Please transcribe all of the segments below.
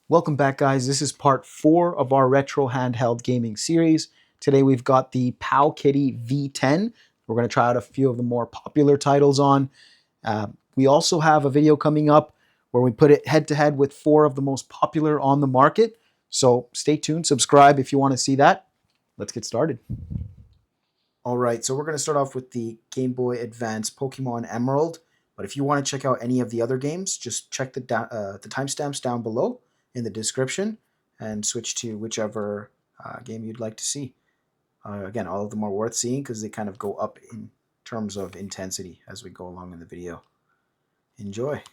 Welcome back, guys. This is part 4 of our retro handheld gaming series. Today we've got the Powkiddy V10. We're going to try out a few of the more popular titles on. We also have a video coming up where we put it head to head with 4 of the most popular on the market. So stay tuned, subscribe if you want to see that. Let's get started. All right, so we're going to start off with the Game Boy Advance Pokemon Emerald. But if you want to check out any of the other games, just check the timestamps down below in the description and switch to whichever game you'd like to see. Again, all of them are worth seeing because they kind of go up in terms of intensity as we go along in the video. Enjoy.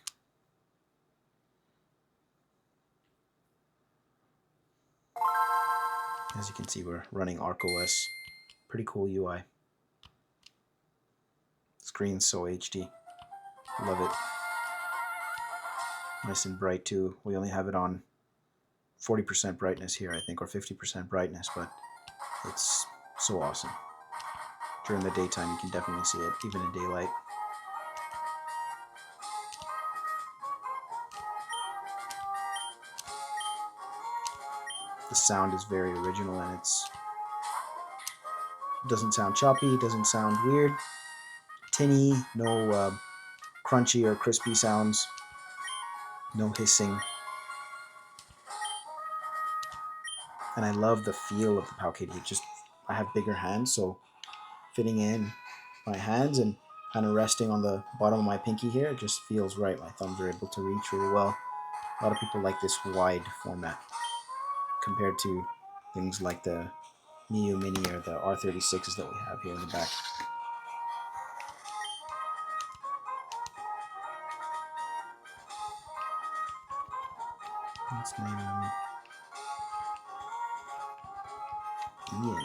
As you can see, we're running ArcOS. Pretty cool UI. Screen's so HD. Love it. Nice and bright too. We only have it on 40% brightness here, I think, or 50% brightness, but it's so awesome. During the daytime, you can definitely see it, even in daylight. The sound is very original, and it doesn't sound choppy, doesn't sound weird, tinny, no crunchy or crispy sounds, no hissing. And I love the feel of the Powkiddy. I have bigger hands, so fitting in my hands and kind of resting on the bottom of my pinky here, it just feels right. My thumbs are able to reach really well. A lot of people like this wide format compared to things like the Miu Mini or the R36s that we have here in the back. What's my Ian?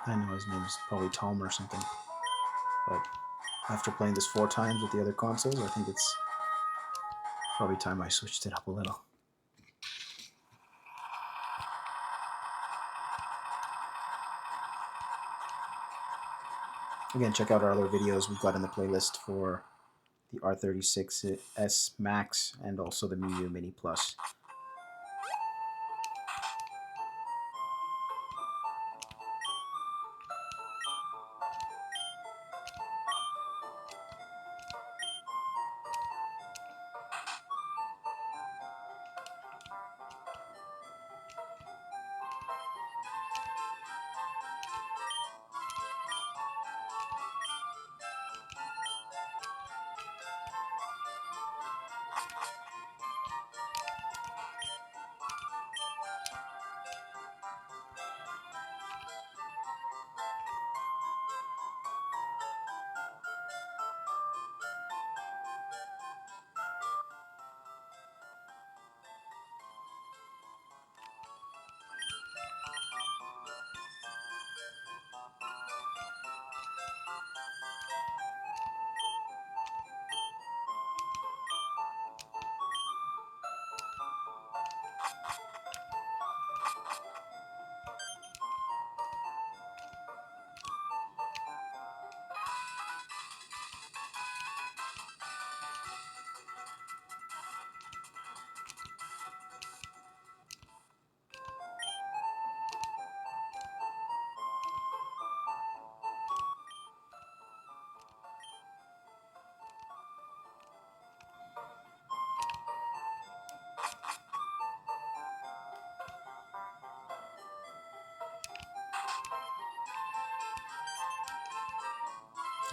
I know his name's probably Tom or something, but after playing this 4 times with the other consoles, I think it's probably time I switched it up a little. Again, check out our other videos we've got in the playlist for the R36S Max and also the Miu Mini Plus.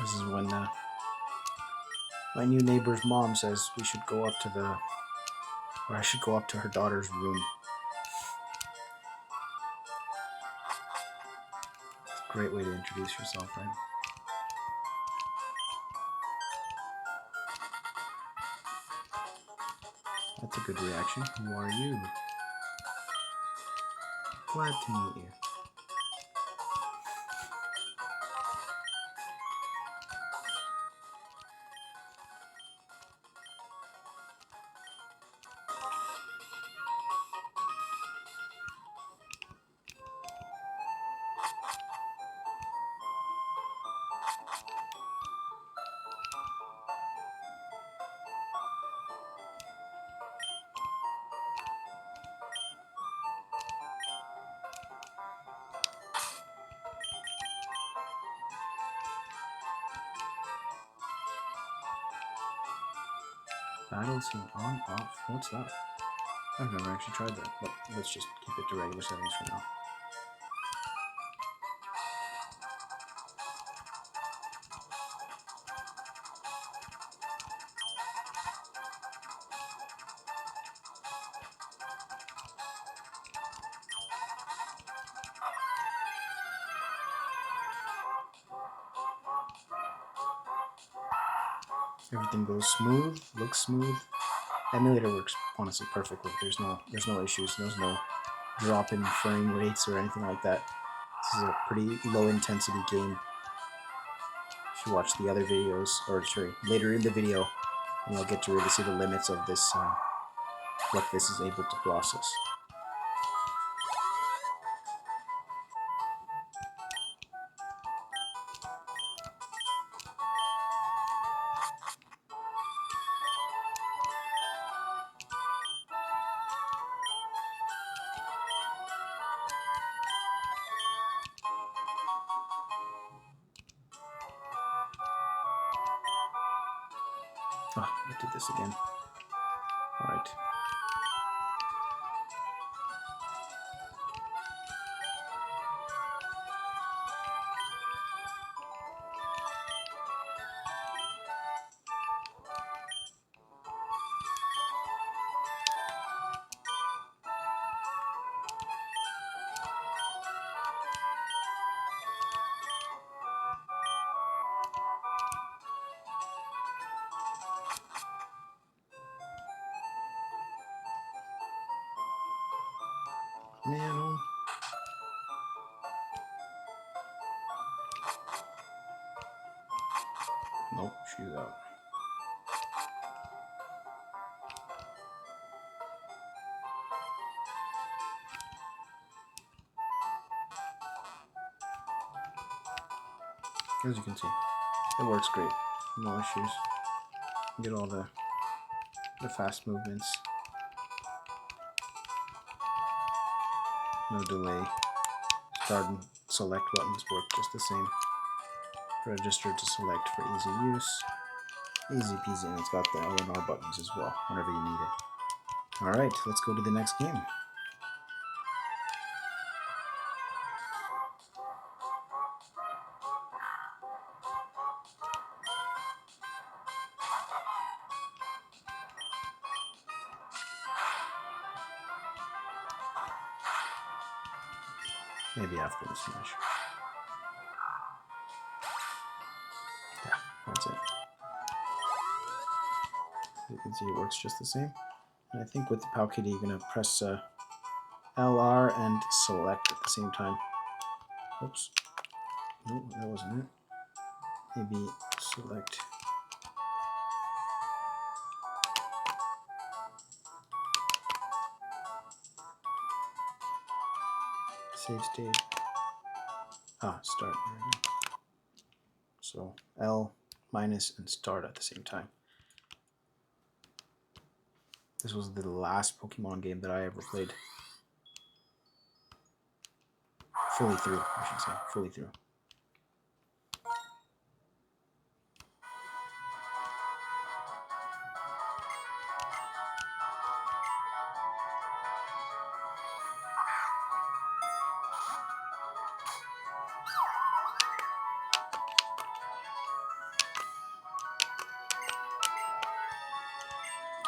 This is when my new neighbor's mom says we should go up to I should go up to her daughter's room. It's a great way to introduce yourself, right? That's a good reaction. Who are you? Glad to meet you. Battle scene on, off. What's that? I've never actually tried that, but let's just keep it to regular settings for now. Everything goes smooth, looks smooth. Emulator works honestly perfectly. There's no issues. There's no drop in frame rates or anything like that. This is a pretty low intensity game. If you watch the other videos, or sorry, later in the video, you'll get to really see the limits of this, what this is able to process. Oh, I did this again. Alright. Man, nope, she's out. As you can see, it works great. No issues. You get all the fast movements. No delay. Start and select buttons work just the same. Register to select for easy use. Easy peasy, and it's got the L and R buttons as well, whenever you need it. Alright, let's go to the next game. Maybe after the Smash. Yeah, that's it. You can see it works just the same. And I think with the Powkiddy, you're going to press LR and select at the same time. Oops. No, that wasn't it. Maybe select. Save state. Start. So L minus and start at the same time. This was the last Pokemon game that I ever played. Fully through, I should say. Fully through.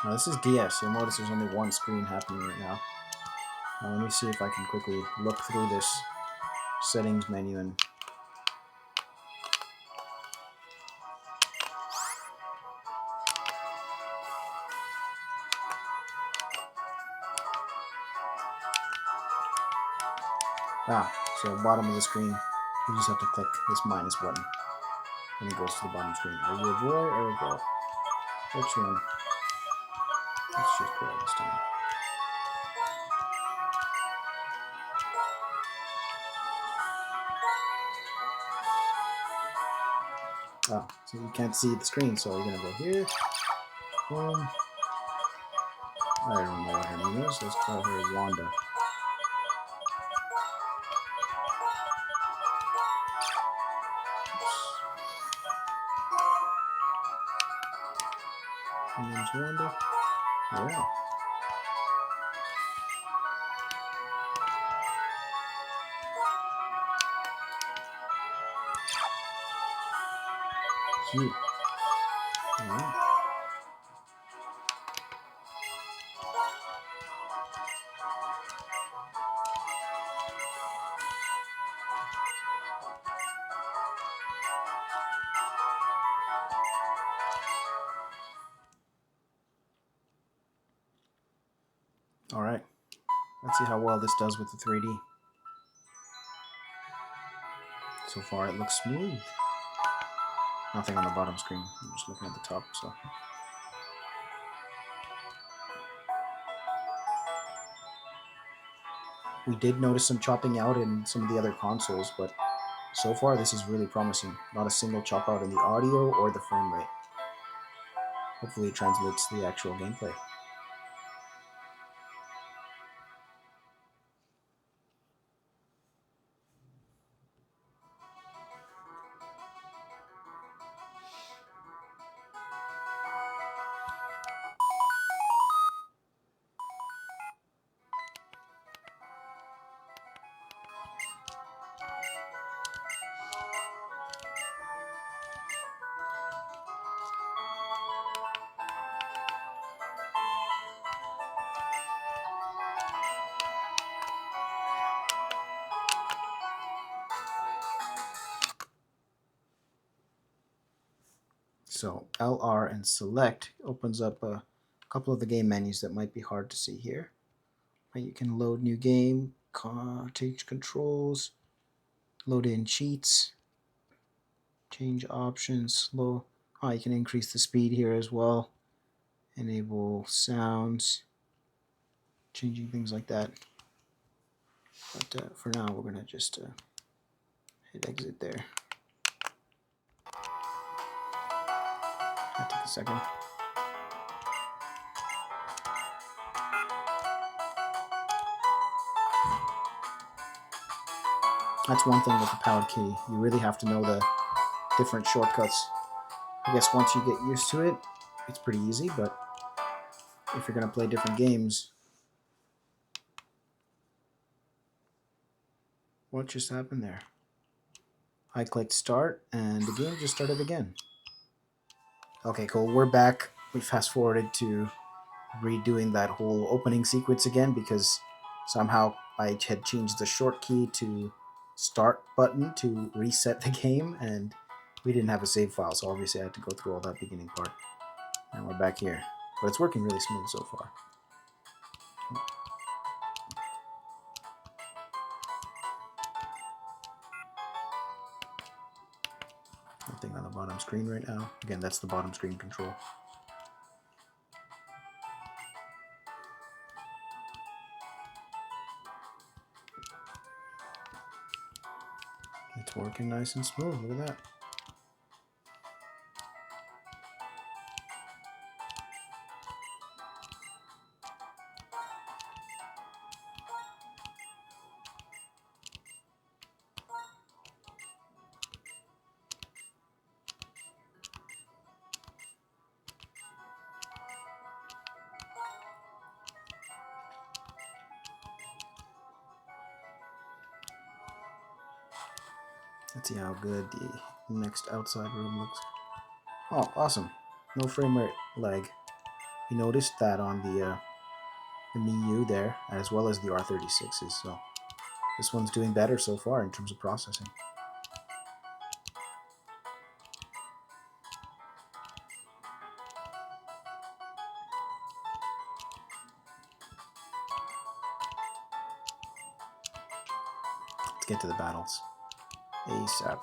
Now this is DS. You'll notice there's only one screen happening right now. Now let me see if I can quickly look through this settings menu and so bottom of the screen, you just have to click this minus button and it goes to the bottom screen. Are you a boy or a girl? Which one? Let's choose girl this time. So you can't see the screen, so you're gonna go here. Boom. I don't know what her name is. Let's call her Wanda. name's Wanda. Yeah. Cute. Alright. Alright. Let's see how well this does with the 3D. So far it looks smooth. Nothing on the bottom screen. I'm just looking at the top, so. We did notice some chopping out in some of the other consoles, but so far this is really promising. Not a single chop out in the audio or the frame rate. Hopefully it translates to the actual gameplay. So LR and select opens up a couple of the game menus that might be hard to see here. You can load new game, change controls, load in cheats, change options, slow. You can increase the speed here as well, enable sounds, changing things like that. But for now, we're gonna just hit exit there. That took a second. That's one thing with the Powkiddy. You really have to know the different shortcuts. I guess once you get used to it, it's pretty easy, but if you're going to play different games... What just happened there? I clicked start, and the game just started again. Okay, cool. We're back. We fast-forwarded to redoing that whole opening sequence again because somehow I had changed the short key to start button to reset the game, and we didn't have a save file, so obviously I had to go through all that beginning part. And we're back here. But it's working really smooth so far. Nothing on the bottom screen right now. Again, that's the bottom screen control. It's working nice and smooth. Look at that. Let's see how good the next outside room looks. Oh, awesome. No frame rate lag. You noticed that on the MIU there, as well as the R36s, so this one's doing better so far in terms of processing. Let's get to the battles ASAP.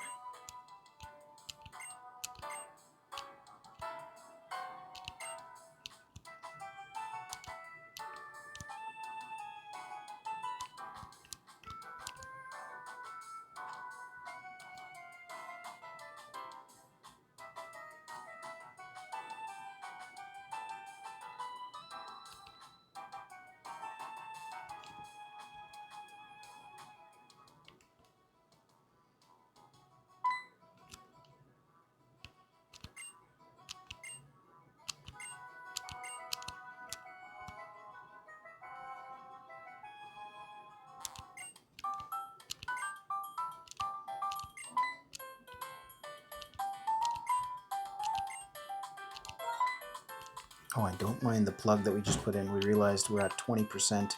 Oh, I don't mind the plug that we just put in. We realized we're at 20%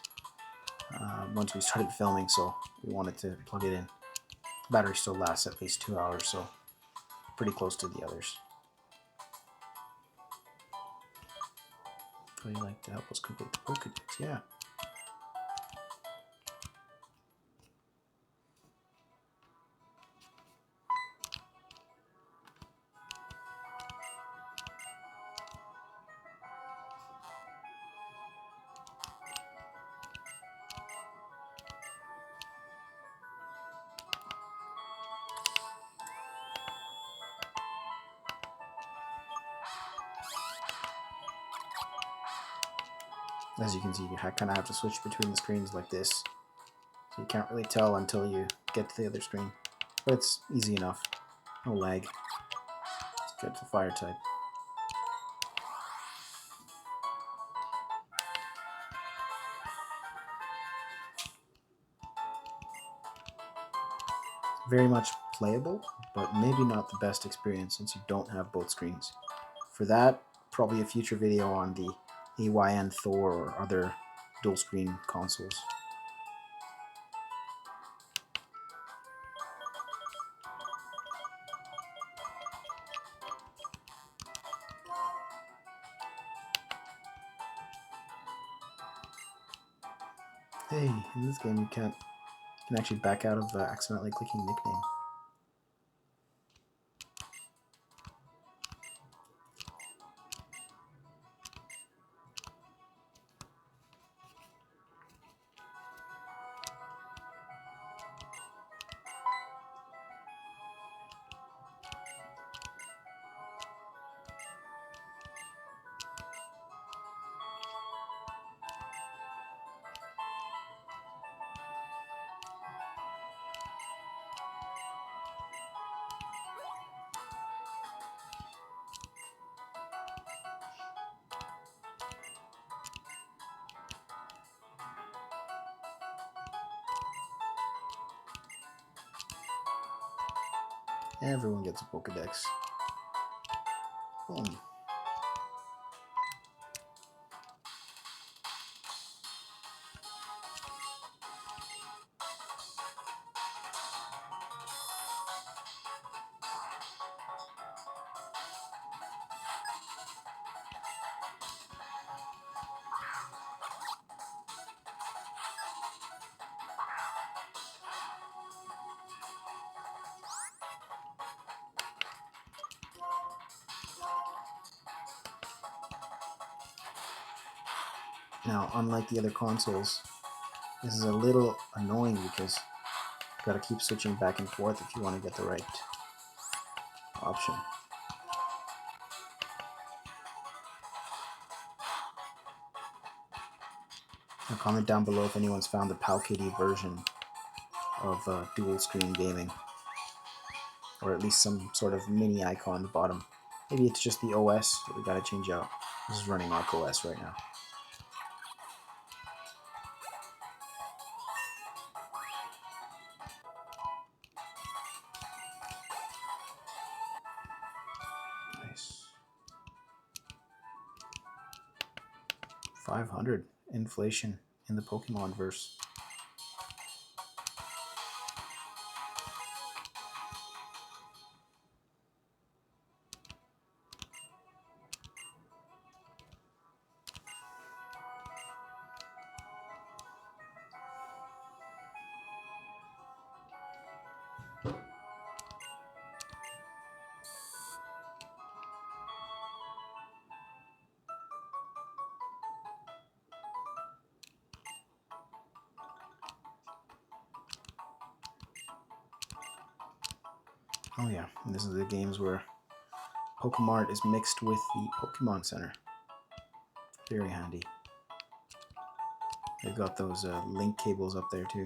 once we started filming, so we wanted to plug it in. The battery still lasts at least 2 hours, so pretty close to the others. Would you like to help us complete the Pokédex? Yeah. As you can see, you kind of have to switch between the screens like this. So you can't really tell until you get to the other screen. But it's easy enough. No lag. Let's get to the fire type. Very much playable, but maybe not the best experience since you don't have both screens. For that, probably a future video on the AYN Thor or other dual screen consoles. Hey, in this game you can actually back out of accidentally clicking nickname. Everyone gets a Pokédex. Boom. Now, unlike the other consoles, this is a little annoying because you've got to keep switching back and forth if you want to get the right option. Now, comment down below if anyone's found the Powkiddy version of dual screen gaming, or at least some sort of mini icon on the bottom. Maybe it's just the OS that we got to change out. This is running macOS right now. Nice. 500 inflation in the Pokemon verse. Oh yeah, and this is the games where Pokemart is mixed with the Pokemon Center. Very handy. They've got those link cables up there too.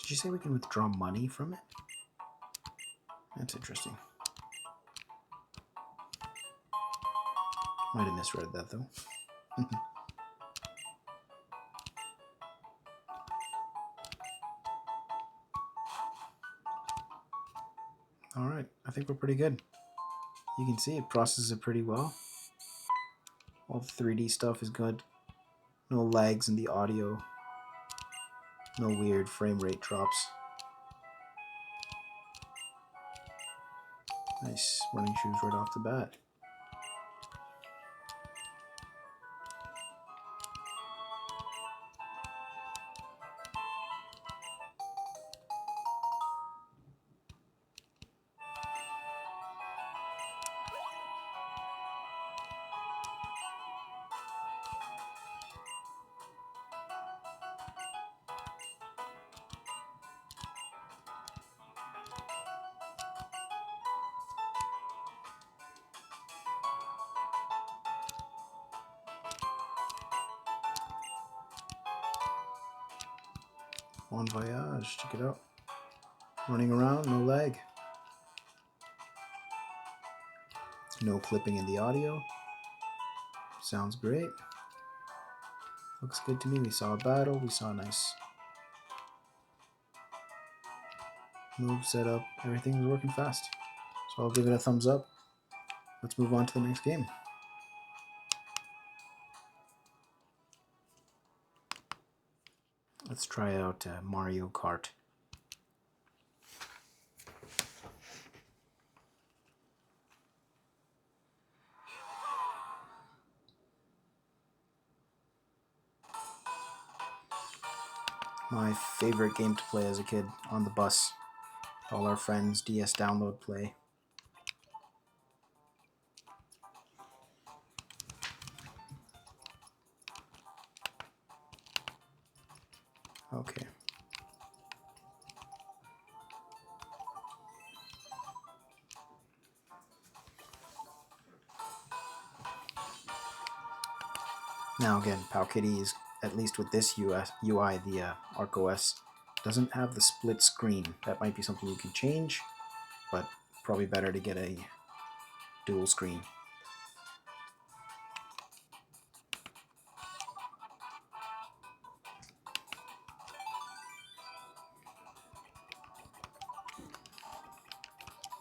Did you say we can withdraw money from it? That's interesting. Might have misread that though. Alright, I think we're pretty good. You can see it processes it pretty well. All the 3D stuff is good. No lags in the audio. No weird frame rate drops. Nice running shoes right off the bat. Bon voyage, check it out. Running around, no lag. No clipping in the audio. Sounds great. Looks good to me. We saw a battle, we saw a nice move setup. Everything was working fast. So I'll give it a thumbs up. Let's move on to the next game. Let's try out Mario Kart. My favorite game to play as a kid on the bus. All our friends DS download play. Okay. Now again, Powkiddy is, at least with this UI, the ArcOS, doesn't have the split screen. That might be something you can change, but probably better to get a dual screen.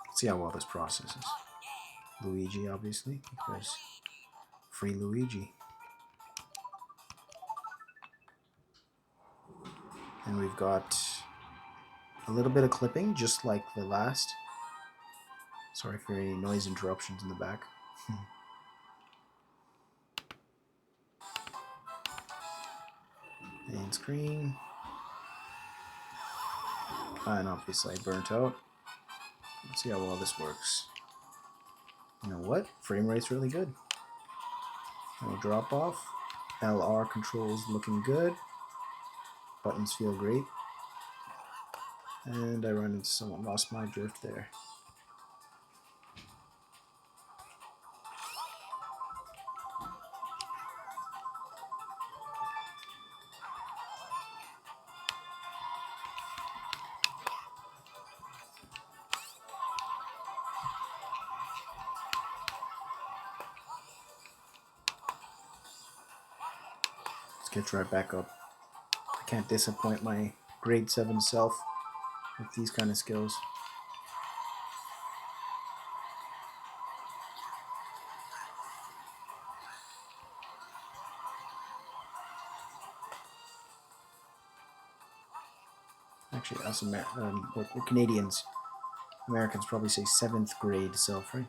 Let's see how well this processes. Luigi, obviously, because free Luigi. And we've got a little bit of clipping, just like the last. Sorry for any noise interruptions in the back. Main screen. And obviously I burnt out. Let's see how well this works. You know what? Frame rate's really good. No drop off. LR controls looking good. Buttons feel great. And I run into someone, lost my drift there. Let's get right back up. I can't disappoint my grade 7 self with these kind of skills. Actually, us we're Canadians. Americans probably say 7th grade self, right?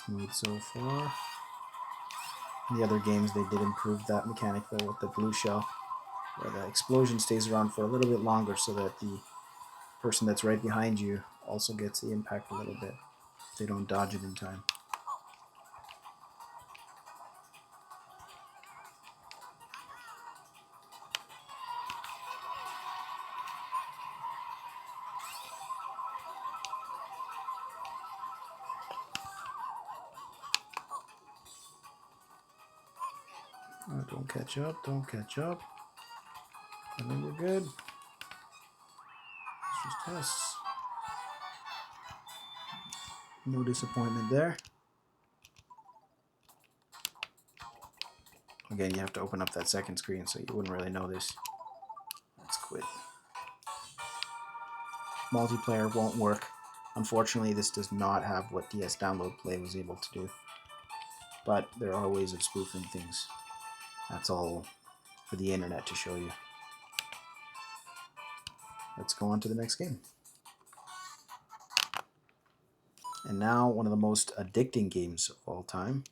Smooth so far. In the other games they did improve that mechanic though with the blue shell, where the explosion stays around for a little bit longer so that the person that's right behind you also gets the impact a little bit if they don't dodge it in time. Oh, don't catch up, don't catch up. I think we're good. Let's just test. No disappointment there. Again, you have to open up that second screen so you wouldn't really know this. Let's quit. Multiplayer won't work. Unfortunately, this does not have what DS Download Play was able to do. But there are ways of spoofing things. That's all for the internet to show you. Let's go on to the next game. And now, one of the most addicting games of all time,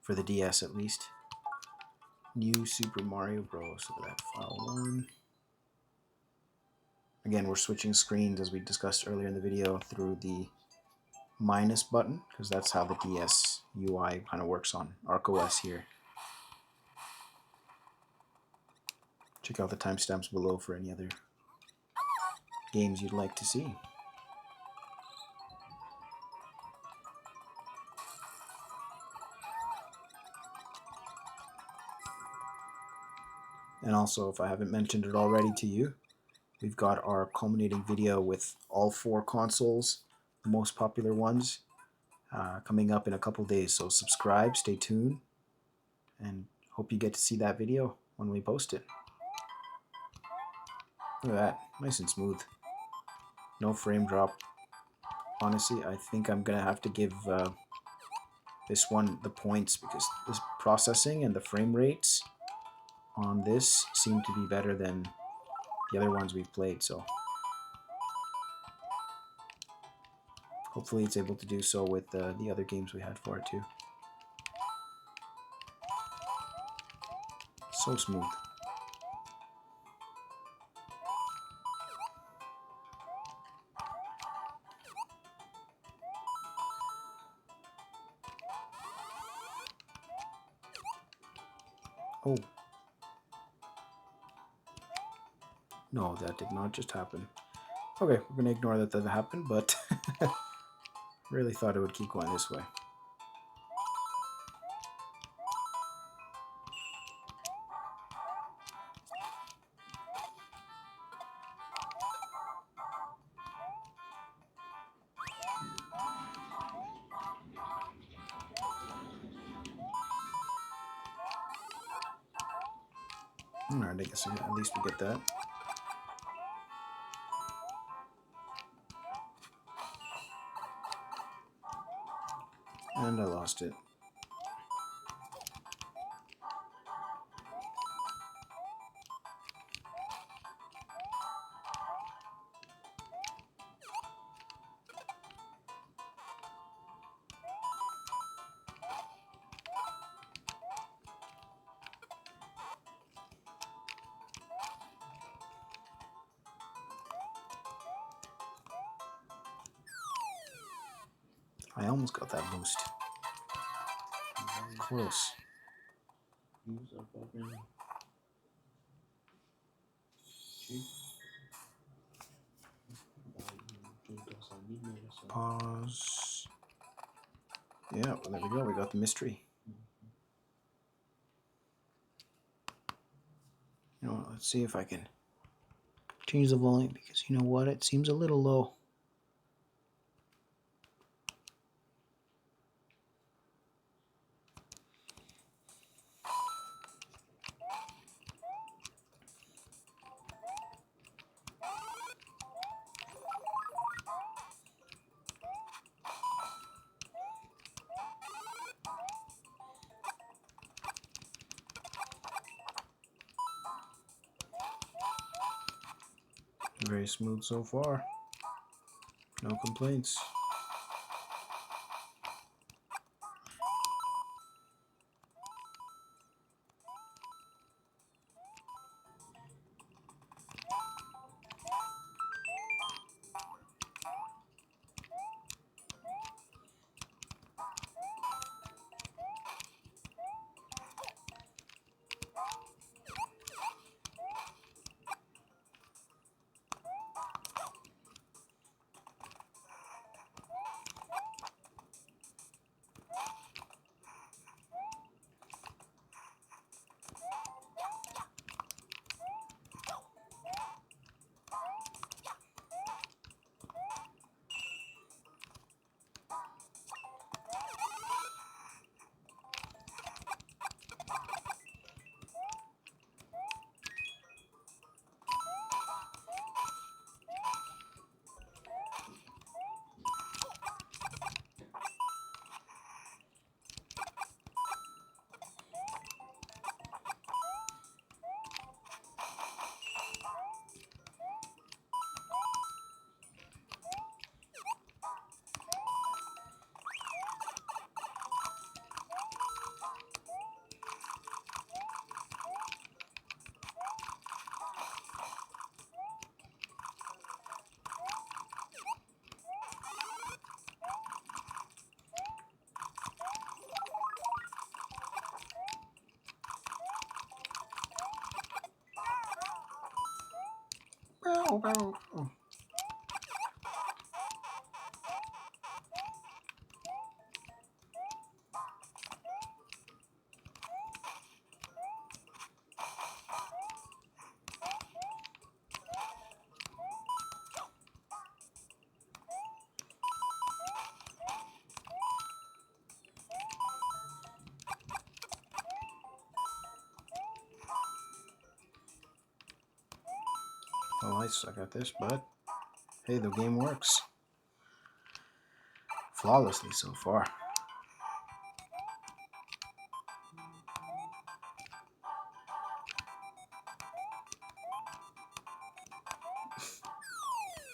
for the DS at least. New Super Mario Bros. So that file 1. Again, we're switching screens as we discussed earlier in the video through the minus button, because that's how the DS UI kind of works on ArcOS here. Check out the timestamps below for any other games you'd like to see. And also, if I haven't mentioned it already to you, we've got our culminating video with all 4 consoles, the most popular ones, coming up in a couple days. So subscribe, stay tuned, and hope you get to see that video when we post it. Look at that, nice and smooth. No frame drop. Honestly, I think I'm going to have to give this one the points, because this processing and the frame rates on this seem to be better than the other ones we've played, so hopefully it's able to do so with the other games we had for it too. So smooth. Oh. No, that did not just happen. Okay, we're going to ignore that that happened, but really thought it would keep going this way. Alright, I guess at least we get that. And I lost it. I almost got that boost. Close. Pause. Yeah, well, there we go. We got the mystery. You know what? Let's see if I can change the volume, because you know what? It seems a little low. Very smooth so far. No complaints. Oh, I suck at this, but hey, the game works flawlessly so far.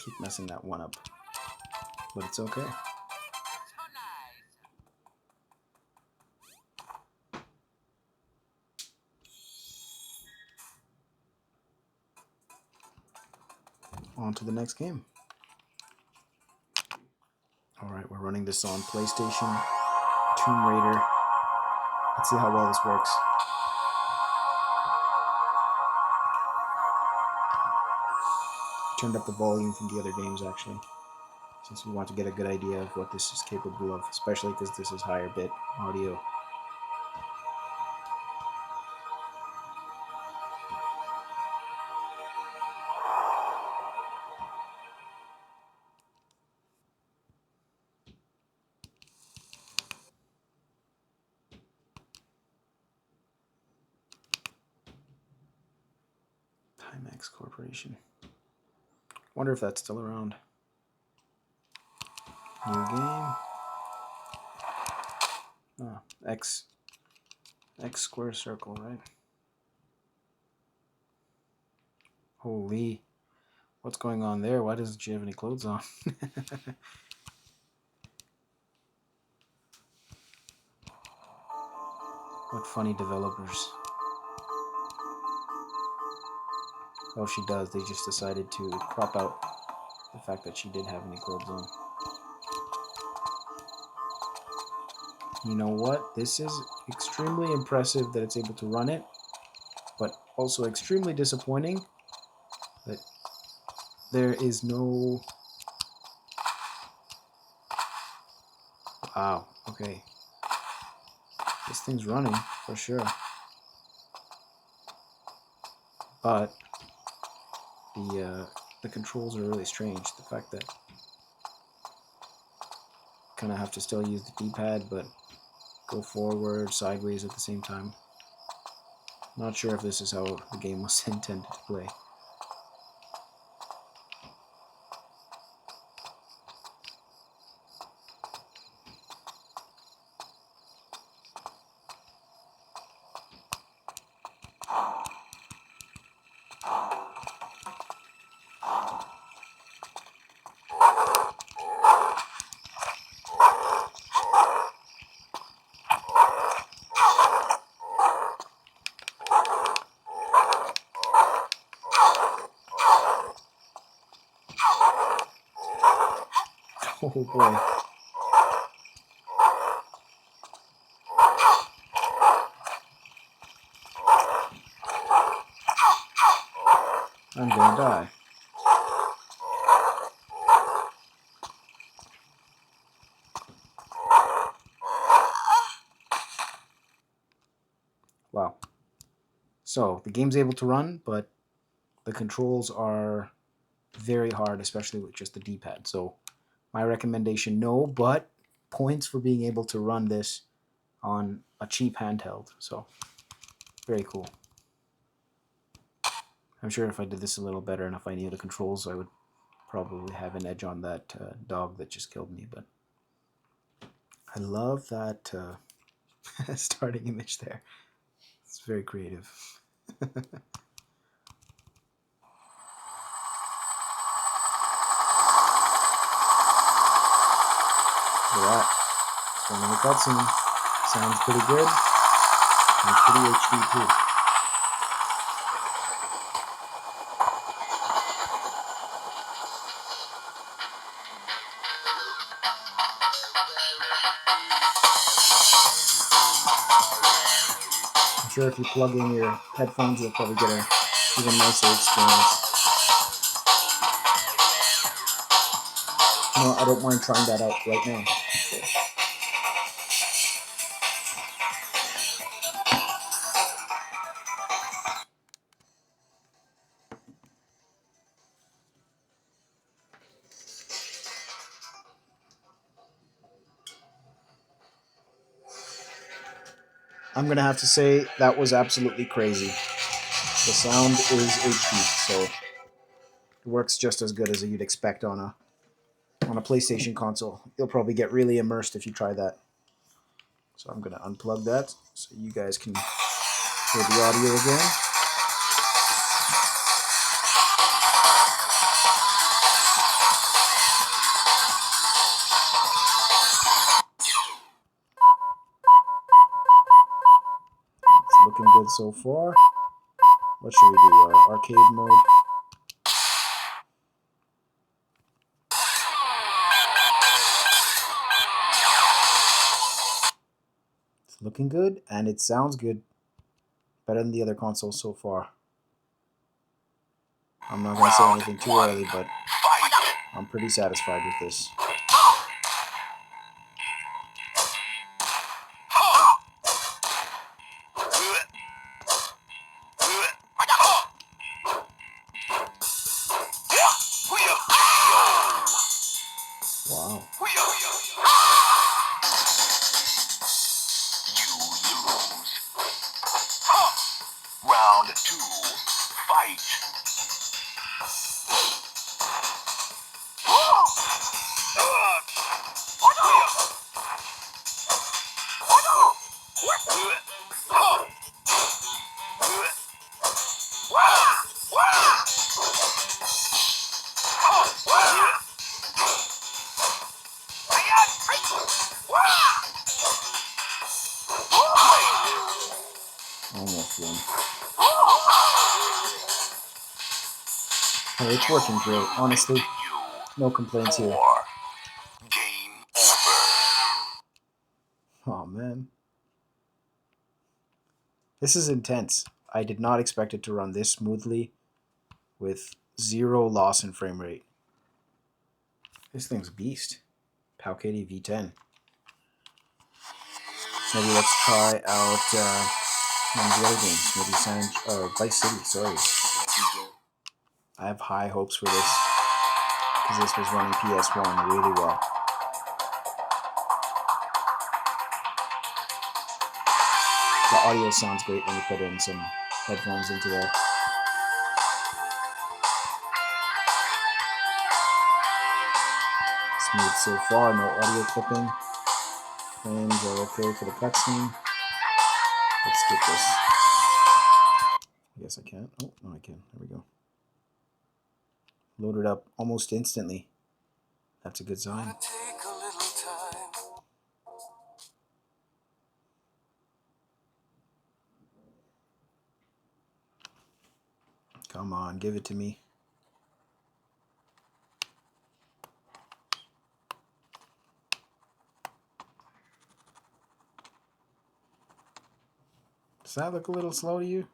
Keep messing that one up, but it's okay. On to the next game. Alright, we're running this on PlayStation, Tomb Raider. Let's see how well this works. Turned up the volume from the other games actually, since we want to get a good idea of what this is capable of, especially because this is higher bit audio. Timex Corporation. Wonder if that's still around. New game. Oh, X square circle, right? Holy, what's going on there? Why doesn't she have any clothes on? What funny developers. Oh, she does. They just decided to crop out the fact that she did have any clothes on. You know what? This is extremely impressive that it's able to run it, but also extremely disappointing that there is no... Wow, okay. This thing's running, for sure. But the controls are really strange. The fact that kind of have to still use the D-pad, but go forward, sideways at the same time. Not sure if this is how the game was intended to play. Oh boy. I'm gonna die. Wow. So, the game's able to run, but the controls are very hard, especially with just the D-pad. So, my recommendation, no, but points for being able to run this on a cheap handheld. So, very cool. I'm sure if I did this a little better and if I knew the controls, I would probably have an edge on that dog that just killed me. But I love that starting image there. It's very creative. Look at that. One of the cutscene. Sounds pretty good. And it's pretty HD too. I'm sure if you plug in your headphones, you'll probably get an even nicer experience. No, I don't mind trying that out right now. I'm going to have to say that was absolutely crazy. The sound is HD, so it works just as good as you'd expect on a PlayStation console. You'll probably get really immersed if you try that. So I'm going to unplug that so you guys can hear the audio again. It's looking good so far. What should we do? Arcade mode. It's looking good, and it sounds good. Better than the other consoles so far. I'm not going to say anything too early, but I'm pretty satisfied with this. Wow. Round 2, fight. Almost one. Hey, it's working great. Honestly, no complaints here. Game over. Oh man. This is intense. I did not expect it to run this smoothly with zero loss in frame rate. This thing's a beast. Powkiddy V10. Maybe let's try out one of the other games. Maybe Vice City, sorry. I have high hopes for this because this was running PS1 really well. The audio sounds great when you put in some headphones into there. Smooth so far, no audio clipping. Frames are okay for the cutscene. Let's skip this. I guess I can't. Oh, no, I can. There we go. Loaded up almost instantly. That's a good sign. Come on, give it to me. Does that look a little slow to you?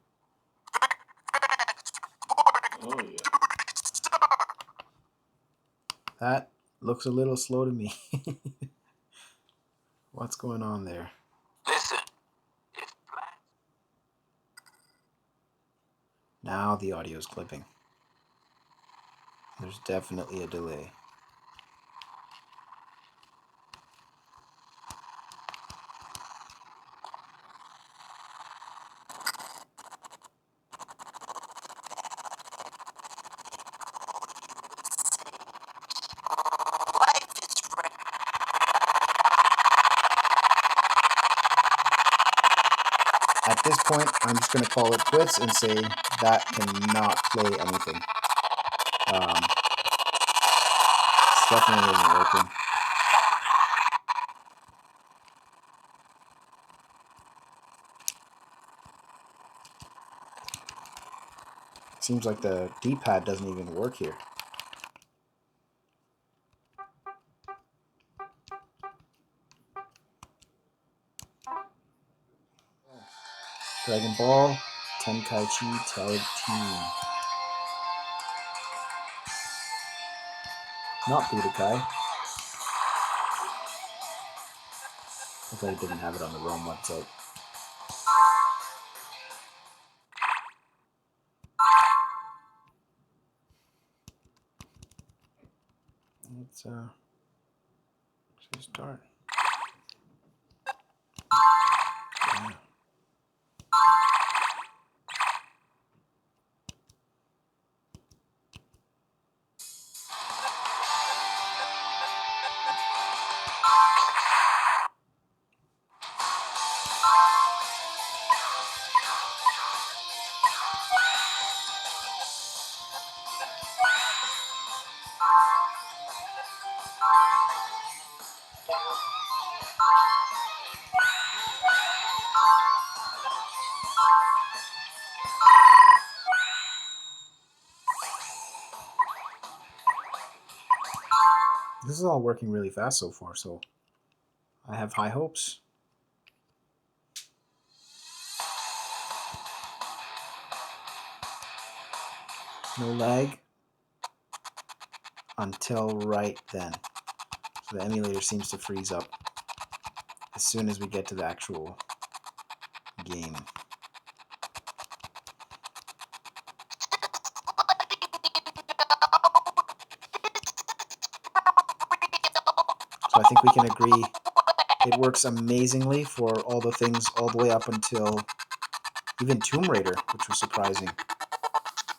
Oh, yeah. That looks a little slow to me. What's going on there? Listen. Now the audio's clipping. There's definitely a delay. At this point, I'm just going to call it quits and say that cannot play anything. It's definitely isn't working. Seems like the D-pad doesn't even work here. Dragon Ball, Tenkaichi Tag Team. Not Budokai. Hopefully I didn't have it on the wrong website. Let's start. Yeah. This is all working really fast so far, so I have high hopes. No lag until right then. So the emulator seems to freeze up as soon as we get to the actual game. So I think we can agree it works amazingly for all the things all the way up until even Tomb Raider, which was surprising.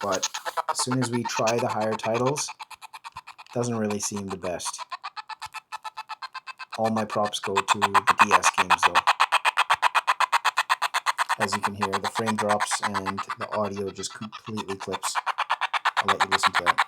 But as soon as we try the higher titles, it doesn't really seem the best. All my props go to the DS games though. As you can hear, the frame drops and the audio just completely clips. I'll let you listen to that.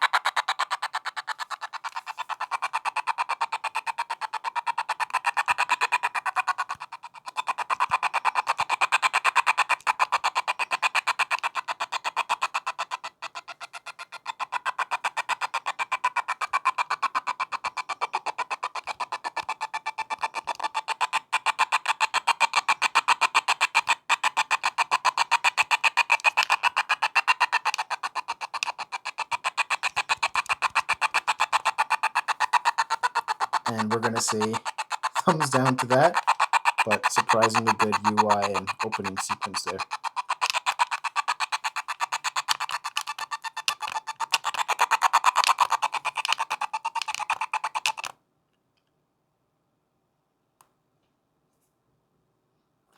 And we're going to say thumbs down to that, but surprisingly good UI and opening sequence there.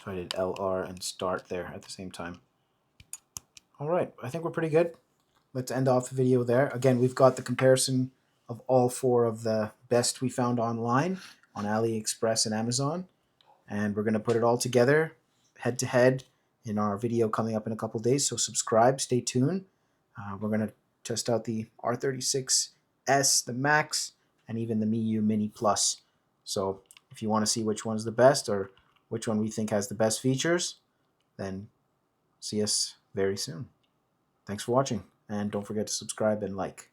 So I did LR and start there at the same time. All right, I think we're pretty good. Let's end off the video there. Again, we've got the comparison of all 4 of the best we found online on AliExpress and Amazon. And we're going to put it all together head to head in our video coming up in a couple days. So subscribe, stay tuned. We're going to test out the R36S, the Max, and even the Miu Mini Plus. So if you want to see which one's the best or which one we think has the best features, then see us very soon. Thanks for watching, and don't forget to subscribe and like.